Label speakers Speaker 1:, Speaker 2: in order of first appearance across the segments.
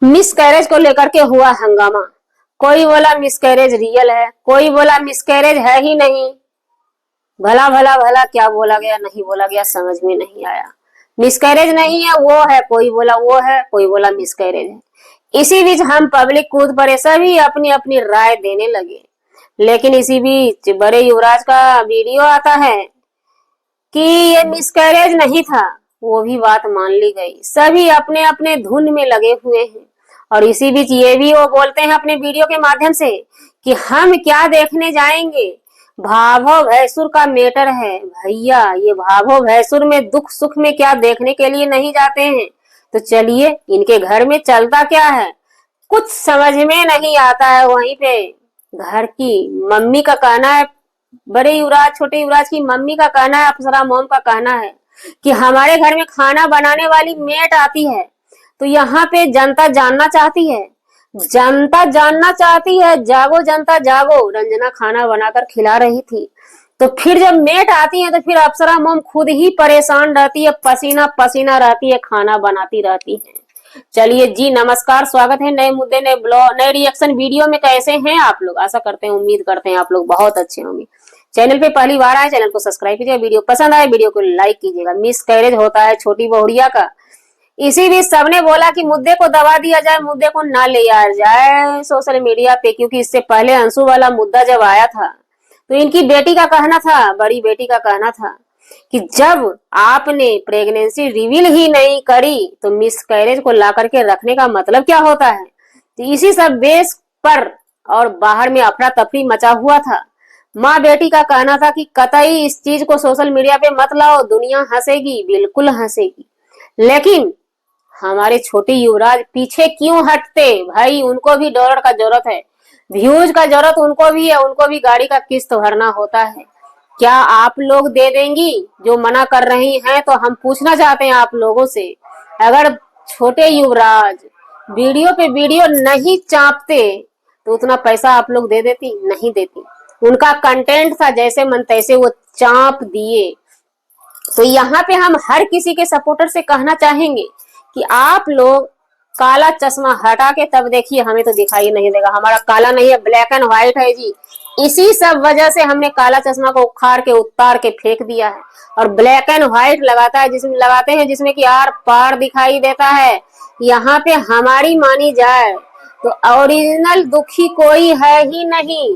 Speaker 1: Miscarriage को लेकर के हुआ हंगामा। कोई बोला मिसकैरेज रियल है, कोई बोला मिसकैरेज है ही नहीं। भला भला भला क्या बोला गया नहीं बोला गया समझ में नहीं आया। मिसकैरेज नहीं है वो है, कोई बोला वो है, कोई बोला मिसकैरेज है। इसी बीच हम पब्लिक कूद पड़े, सभी अपनी अपनी राय देने लगे। लेकिन इसी बीच बड़े युवराज का वीडियो आता है कि ये मिसकैरेज नहीं था, वो भी बात मान ली गई। सभी अपने अपने धुन में लगे हुए हैं। और इसी बीच ये भी वो बोलते हैं अपने वीडियो के माध्यम से कि हम क्या देखने जाएंगे, भाभो भैंसुर का मैटर है। भैया ये भाभो भैंसुर में दुख सुख में क्या देखने के लिए नहीं जाते हैं? तो चलिए इनके घर में चलता क्या है कुछ समझ में नहीं आता है। वहीं पे घर की मम्मी का कहना है, बड़े युवराज छोटे युवराज की मम्मी का कहना है, अप्सरा मोम का कहना है कि हमारे घर में खाना बनाने वाली मेट आती है। तो यहाँ पे जनता जानना चाहती है, जनता जानना चाहती है, जागो जनता जागो। रंजना खाना बनाकर खिला रही थी, तो फिर जब मेट आती है तो फिर अप्सरा मोम खुद ही परेशान रहती है, पसीना पसीना रहती है, खाना बनाती रहती है। चलिए जी नमस्कार, स्वागत है नए मुद्दे नए ब्लॉग नए रिएक्शन वीडियो में। कैसे हैं आप लोग? आशा करते हैं उम्मीद करते हैं आप लोग बहुत अच्छे होंगे। चैनल पे पहली बार आए चैनल को सब्सक्राइब कीजिएगा, वीडियो पसंद आए वीडियो को लाइक कीजिएगा। मिसकैरेज होता है छोटी बहुड़िया का। इसी बीच सबने बोला कि मुद्दे को दबा दिया जाए, मुद्दे को ना ले आया जाए सोशल मीडिया पे, क्योंकि इससे पहले अंशु वाला मुद्दा जब आया था तो इनकी बेटी का कहना था, बड़ी बेटी का कहना था कि जब आपने प्रेगनेंसी रिवील ही नहीं करी तो मिसकैरेज को ला करके रखने का मतलब क्या होता है। तो इसी सब बेस पर और बाहर में अफरा तफरी मचा हुआ था। माँ बेटी का कहना था कि कतई इस चीज को सोशल मीडिया पे मत लाओ, दुनिया हंसेगी, बिल्कुल हंसेगी। लेकिन हमारे छोटे युवराज पीछे क्यों हटते? भाई उनको भी डॉलर का जरूरत है, व्यूज का जरूरत उनको भी है, उनको भी गाड़ी का किस्त भरना होता है। क्या आप लोग दे देंगी जो मना कर रही हैं? तो हम पूछना चाहते हैं आप लोगों से, अगर छोटे युवराज वीडियो पे वीडियो नहीं चापते तो उतना पैसा आप लोग दे देती? नहीं देती। उनका कंटेंट था, जैसे मन तैसे वो चाप दिए। तो यहाँ पे हम हर किसी के सपोर्टर से कहना चाहेंगे कि आप लोग काला चश्मा हटा के तब देखिए, हमें तो दिखाई नहीं देगा। हमारा काला नहीं है, ब्लैक एंड व्हाइट है जी। इसी सब वजह से हमने काला चश्मा को उखाड़ के उतार के फेंक दिया है और ब्लैक एंड व्हाइट लगाते हैं जिसमें कि आर पार दिखाई देता है। यहाँ पे हमारी मानी जाए तो ओरिजिनल दुखी कोई है ही नहीं।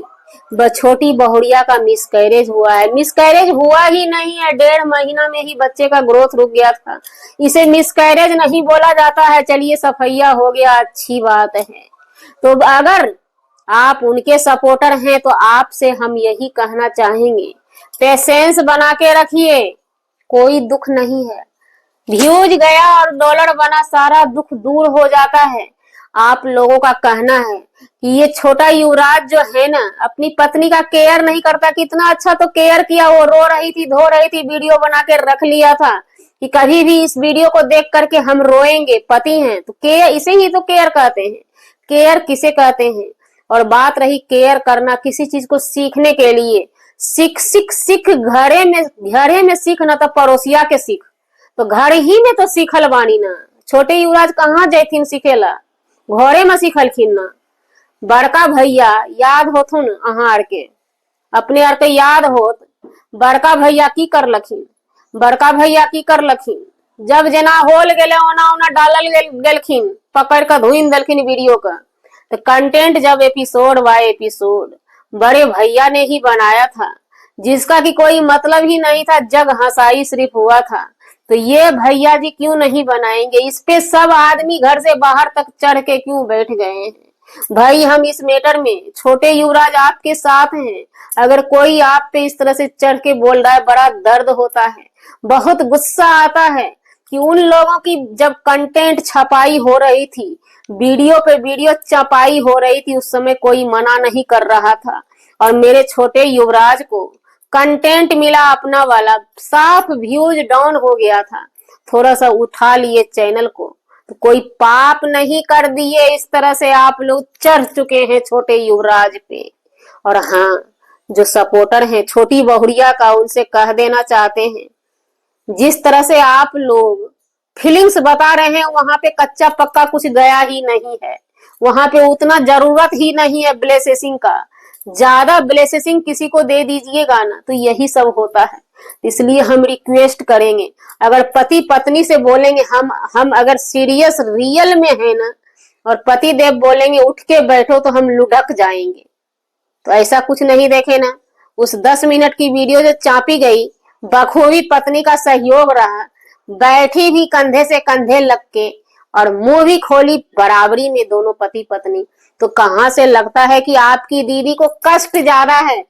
Speaker 1: छोटी बहुड़िया का मिसकैरेज हुआ है, मिसकैरेज हुआ ही नहीं है, 1.5 महीना में ही बच्चे का ग्रोथ रुक गया था। इसे मिसकैरेज नहीं बोला जाता है। चलिए सफैया हो गया, अच्छी बात है। तो अगर आप उनके सपोर्टर हैं तो आपसे हम यही कहना चाहेंगे, पेशेंस बना के रखिए, कोई दुख नहीं है। व्यूज गया और डॉलर बना, सारा दुख दूर हो जाता है। आप लोगों का कहना है कि ये छोटा युवराज जो है ना, अपनी पत्नी का केयर नहीं करता। कितना अच्छा तो केयर किया, वो रो रही थी धो रही थी, वीडियो बना के रख लिया था कि कभी भी इस वीडियो को देख करके हम रोएंगे। पति हैं तो केयर, इसे ही तो केयर कहते हैं। केयर किसे कहते हैं? और बात रही केयर करना किसी चीज को सीखने के लिए, सीख सीख सीख घरे में सीख ना तो पड़ोसिया के सीख। तो घर ही में तो सीखल बानी ना। छोटे युवराज कहाँ जैथिन सीखेला, घरे में सीखलखिन ना। बड़का भैया याद होथुन अहाँ आर के, अपने आर के याद होत बड़का भैया की कर लखिन, बड़का भैया की कर लखिन, जब जना होल गेले ओना ओना डालल गेलखिन, पकड़ कर धुइन देलखिन वीडियो का। तो कंटेंट जब एपिसोड बाय एपिसोड बड़े भैया ने ही बनाया था, जिसका कि कोई मतलब ही नहीं था, जग हंसाई सिर्फ हुआ था। तो ये भैया जी क्यों नहीं बनाएंगे? इस पे सब आदमी घर से बाहर तक चढ़ के क्यों बैठ गए हैं? भाई हम इस मैटर में छोटे युवराज आपके साथ हैं। अगर कोई आप पे इस तरह से चढ़ के बोल रहा है, बड़ा दर्द होता है, बहुत गुस्सा आता है कि उन लोगों की जब कंटेंट छपाई हो रही थी, वीडियो पे वीडियो छपाई हो रही थी, उस समय कोई मना नहीं कर रहा था। और मेरे छोटे युवराज को कंटेंट मिला अपना वाला, साफ व्यूज डाउन हो गया था, थोड़ा सा उठा लिए चैनल को, तो कोई पाप नहीं कर दिए। इस तरह से आप लोग चढ़ चुके हैं छोटे युवराज पे। और हाँ, जो सपोर्टर हैं छोटी बहुड़िया का, उनसे कह देना चाहते हैं, जिस तरह से आप लोग फीलिंग्स बता रहे हैं, वहां पे कच्चा पक्का कुछ गया ही नहीं है, वहां पे उतना जरूरत ही नहीं है ब्लेसिंग का। ज्यादा ब्लेसिंग किसी को दे दीजिएगा ना तो यही सब होता है। इसलिए हम रिक्वेस्ट करेंगे, अगर पति पत्नी से बोलेंगे, हम अगर सीरियस रियल में है ना, और पति देव बोलेंगे उठ के बैठो, तो हम लुढ़क जाएंगे। तो ऐसा कुछ नहीं देखे ना, उस 10 मिनट की वीडियो जो चापी गई, बखूबी पत्नी का सहयोग रहा, बैठी भी कंधे से कंधे लग के, और मुंह भी खोली बराबरी में दोनों पति पत्नी। तो कहां से लगता है कि आपकी दीदी को कष्ट ज्यादा है।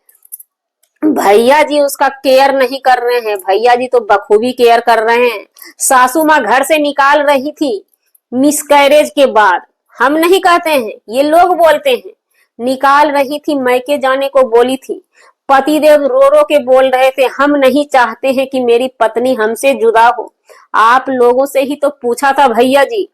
Speaker 1: भैया जी उसका केयर नहीं कर रहे हैं, भैया जी तो बखूबी केयर कर रहे हैं। सासू माँ घर से निकाल रही थी मिसकैरेज के बाद, हम नहीं कहते हैं, ये लोग बोलते हैं, निकाल रही थी, मैके जाने को बोली थी। पतिदेव रो रो के बोल रहे थे, हम नहीं चाहते हैं कि मेरी पत्नी हमसे जुदा हो। आप लोगों से ही तो पूछा था भैया जी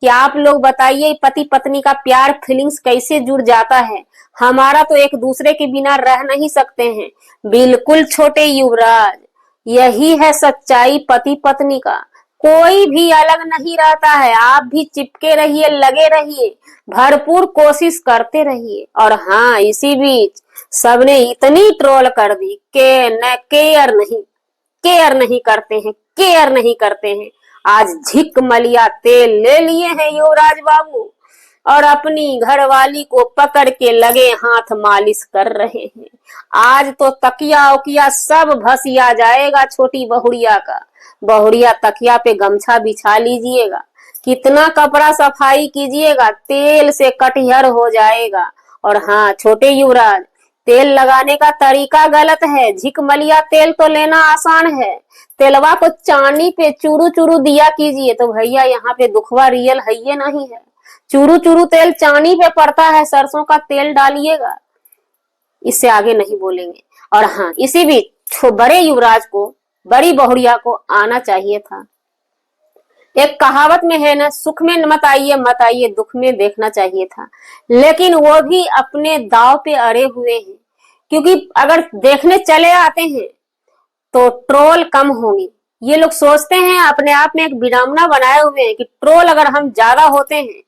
Speaker 1: कि आप लोग बताइए पति पत्नी का प्यार फीलिंग्स कैसे जुड़ जाता है। हमारा तो एक दूसरे के बिना रह नहीं सकते हैं। बिल्कुल छोटे युवराज, यही है सच्चाई पति पत्नी का। कोई भी अलग नहीं रहता है, आप भी चिपके रहिए, लगे रहिए, भरपूर कोशिश करते रहिए। और हाँ, इसी बीच सबने इतनी ट्रोल कर दी कि न केयर नहीं करते हैं, केयर नहीं करते हैं। आज झिक मलिया तेल ले लिए हैं युवराज बाबू, और अपनी घरवाली को पकड़ के लगे हाथ मालिश कर रहे हैं। आज तो तकिया उकिया सब भसिया जाएगा छोटी बहुड़िया का। बहुड़िया तकिया पे गमछा बिछा लीजिएगा, कितना कपड़ा सफाई कीजिएगा, तेल से कटिहर हो जाएगा। और हाँ छोटे युवराज, तेल लगाने का तरीका गलत है। झिकमलिया तेल तो लेना आसान है, तेलवा को चांदी पे चूरू चूरू दिया कीजिए। तो भैया यहाँ पे दुखवा रियल है ये नहीं है, चूरू चूरू तेल चांदी पे पड़ता है, सरसों का तेल डालिएगा। इससे आगे नहीं बोलेंगे। और हाँ, इसी बीच बड़े युवराज को, बड़ी बहुड़िया को आना चाहिए था। एक कहावत में है ना, सुख में मत आइए दुख में देखना चाहिए था। लेकिन वो भी अपने दाव पे अड़े हुए हैं, क्योंकि अगर देखने चले आते हैं तो ट्रोल कम होंगी। ये लोग सोचते हैं, अपने आप में एक विडंबना बनाए हुए हैं कि ट्रोल अगर हम ज्यादा होते हैं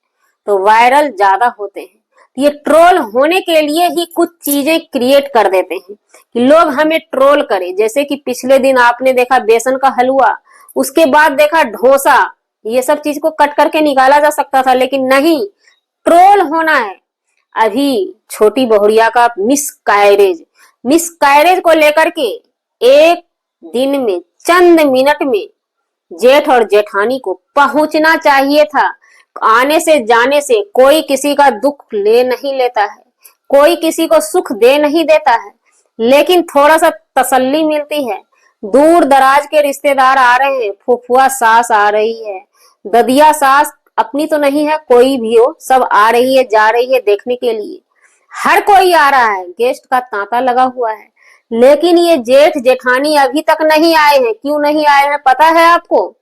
Speaker 1: तो वायरल ज्यादा होते हैं। ये ट्रोल होने के लिए ही कुछ चीजें क्रिएट कर देते हैं कि लोग हमें ट्रोल करें। जैसे कि पिछले दिन आपने देखा बेसन का हलवा, उसके बाद देखा डोसा। ये सब चीज को कट करके निकाला जा सकता था, लेकिन नहीं, ट्रोल होना है। अभी छोटी बहुड़िया का मिसकैरेज को लेकर के एक दिन में, चंद मिनट में जेठ और जेठानी को पहुंचना चाहिए था। आने से जाने से कोई किसी का दुख ले नहीं लेता है, कोई किसी को सुख दे नहीं देता है, लेकिन थोड़ा सा तसल्ली मिलती है। दूर दराज के रिश्तेदार आ रहे हैं, फुफुआ सास आ रही है, ददिया सास अपनी तो नहीं है, कोई भी हो, सब आ रही है, जा रही है देखने के लिए। हर कोई आ रहा है, गेस्ट का तांता लगा हुआ है। लेकिन ये जेठ जेठानी अभी तक नहीं आए हैं। क्यों नहीं आए हैं पता है आपको?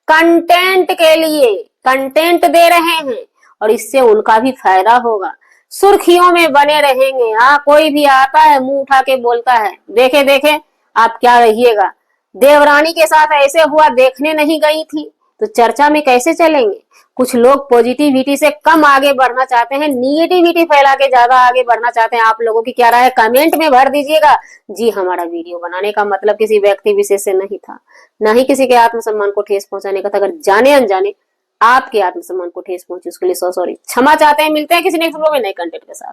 Speaker 1: कंटेंट के लिए, कंटेंट दे रहे हैं, और इससे उनका भी फायदा होगा, सुर्खियों में बने रहेंगे। हाँ, कोई भी आता है मुंह उठा के बोलता है, देखे देखे आप क्या रहिएगा। देवरानी के साथ ऐसे हुआ, देखने नहीं गई थी तो चर्चा में कैसे चलेंगे। कुछ लोग पॉजिटिविटी से कम आगे बढ़ना चाहते हैं, निगेटिविटी फैला के ज्यादा आगे बढ़ना चाहते हैं। आप लोगों की क्या राय है कमेंट में भर दीजिएगा। जी, हमारा वीडियो बनाने का मतलब किसी व्यक्ति विशेष से नहीं था, न ही किसी के आत्मसम्मान को ठेस पहुंचाने का था। अगर जाने अनजाने आपके आत्मसम्मान को ठेस पहुंची उसके लिए सॉरी, क्षमा चाहते हैं। मिलते हैं किसी नेक्स्ट वीडियो में नए कंटेंट के साथ।